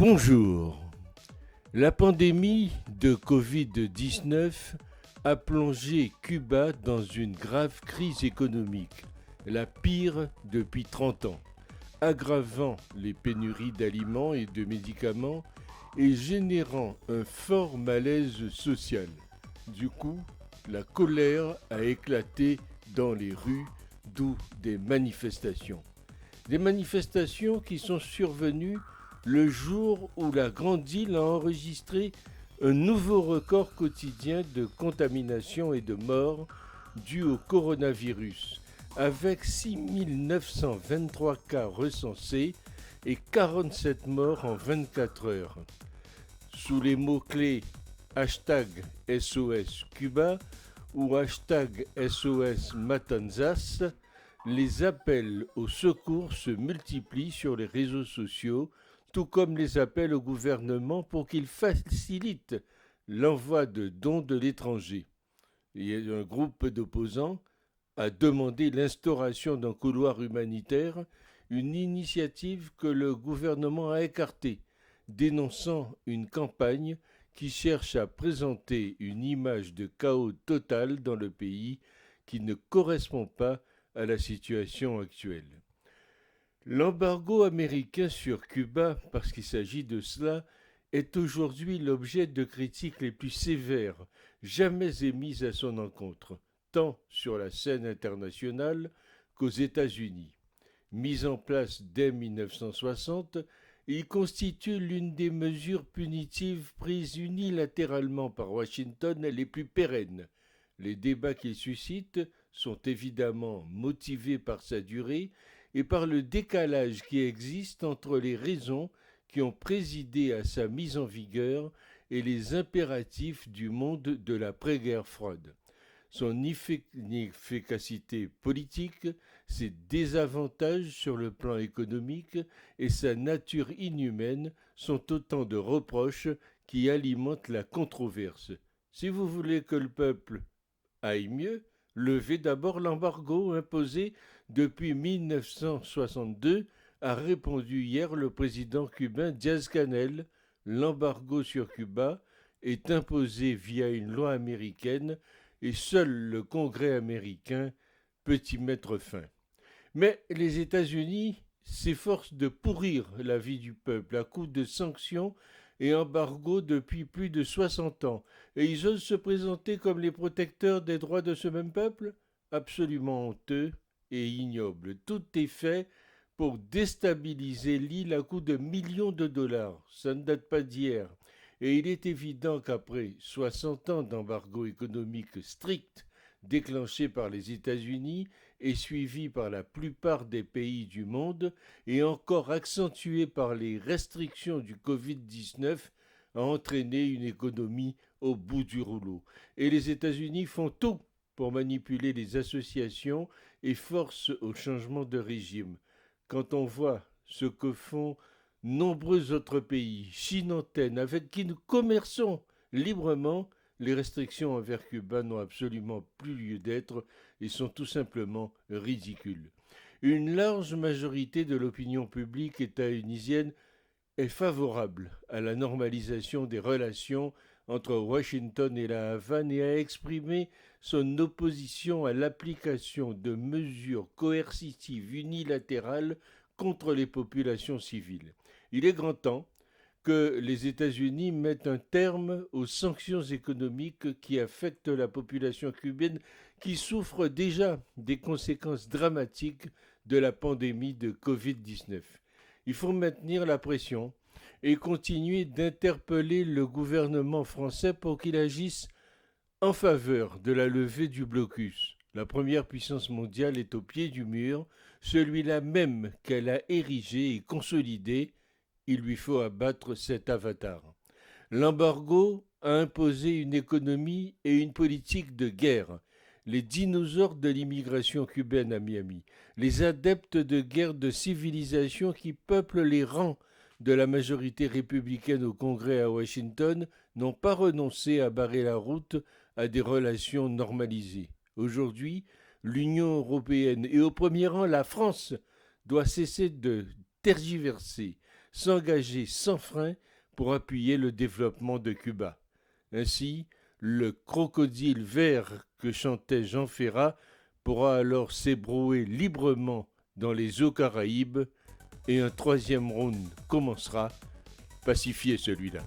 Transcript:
Bonjour. La pandémie de Covid-19 a plongé Cuba dans une grave crise économique, la pire depuis 30 ans, aggravant les pénuries d'aliments et de médicaments et générant un fort malaise social. Du coup, la colère a éclaté dans les rues, d'où des manifestations. Des manifestations qui sont survenues le jour où la grande île a enregistré un nouveau record quotidien de contamination et de morts dû au coronavirus, avec 6 923 cas recensés et 47 morts en 24 heures. Sous les mots-clés hashtag SOS Cuba ou hashtag SOS Matanzas, les appels au secours se multiplient sur les réseaux sociaux, tout comme les appels au gouvernement pour qu'il facilite l'envoi de dons de l'étranger. Un groupe d'opposants a demandé l'instauration d'un couloir humanitaire, une initiative que le gouvernement a écartée, dénonçant une campagne qui cherche à présenter une image de chaos total dans le pays qui ne correspond pas à la situation actuelle. L'embargo américain sur Cuba, parce qu'il s'agit de cela, est aujourd'hui l'objet de critiques les plus sévères jamais émises à son encontre, tant sur la scène internationale qu'aux États-Unis. Mis en place dès 1960, il constitue l'une des mesures punitives prises unilatéralement par Washington les plus pérennes. Les débats qu'il suscite sont évidemment motivés par sa durée et par le décalage qui existe entre les raisons qui ont présidé à sa mise en vigueur et les impératifs du monde de l'après-guerre froide. Son inefficacité politique, ses désavantages sur le plan économique et sa nature inhumaine sont autant de reproches qui alimentent la controverse. Si vous voulez que le peuple aille mieux, levez d'abord l'embargo imposé depuis 1962, a répondu hier le président cubain Díaz-Canel. L'embargo sur Cuba est imposé via une loi américaine et seul le Congrès américain peut y mettre fin. Mais les États-Unis s'efforcent de pourrir la vie du peuple à coups de sanctions et embargos depuis plus de 60 ans. Et ils osent se présenter comme les protecteurs des droits de ce même peuple? Absolument honteux et ignoble. Tout est fait pour déstabiliser l'île à coups de millions de dollars. Ça ne date pas d'hier. Et il est évident qu'après 60 ans d'embargo économique strict déclenché par les États-Unis et suivi par la plupart des pays du monde et encore accentué par les restrictions du Covid-19, a entraîné une économie au bout du rouleau. Et les États-Unis font tout pour manipuler les associations et forcent au changement de régime. Quand on voit ce que font nombreux autres pays, Chine en tête, avec qui nous commerçons librement, les restrictions envers Cuba n'ont absolument plus lieu d'être et sont tout simplement ridicules. Une large majorité de l'opinion publique états-unisienne est favorable à la normalisation des relations entre Washington et la Havane et a exprimé son opposition à l'application de mesures coercitives unilatérales contre les populations civiles. Il est grand temps que les États-Unis mettent un terme aux sanctions économiques qui affectent la population cubaine qui souffre déjà des conséquences dramatiques de la pandémie de Covid-19. Il faut maintenir la pression et continuer d'interpeller le gouvernement français pour qu'il agisse en faveur de la levée du blocus. La première puissance mondiale est au pied du mur, celui-là même qu'elle a érigé et consolidé. Il lui faut abattre cet avatar. L'embargo a imposé une économie et une politique de guerre. Les dinosaures de l'immigration cubaine à Miami, les adeptes de guerre de civilisation qui peuplent les rangs de la majorité républicaine au Congrès à Washington n'ont pas renoncé à barrer la route à des relations normalisées. Aujourd'hui, l'Union européenne et au premier rang la France doit cesser de tergiverser, s'engager sans frein pour appuyer le développement de Cuba. Ainsi, le crocodile vert que chantait Jean Ferrat pourra alors s'ébrouer librement dans les eaux Caraïbes et un troisième round commencera, pacifié celui-là.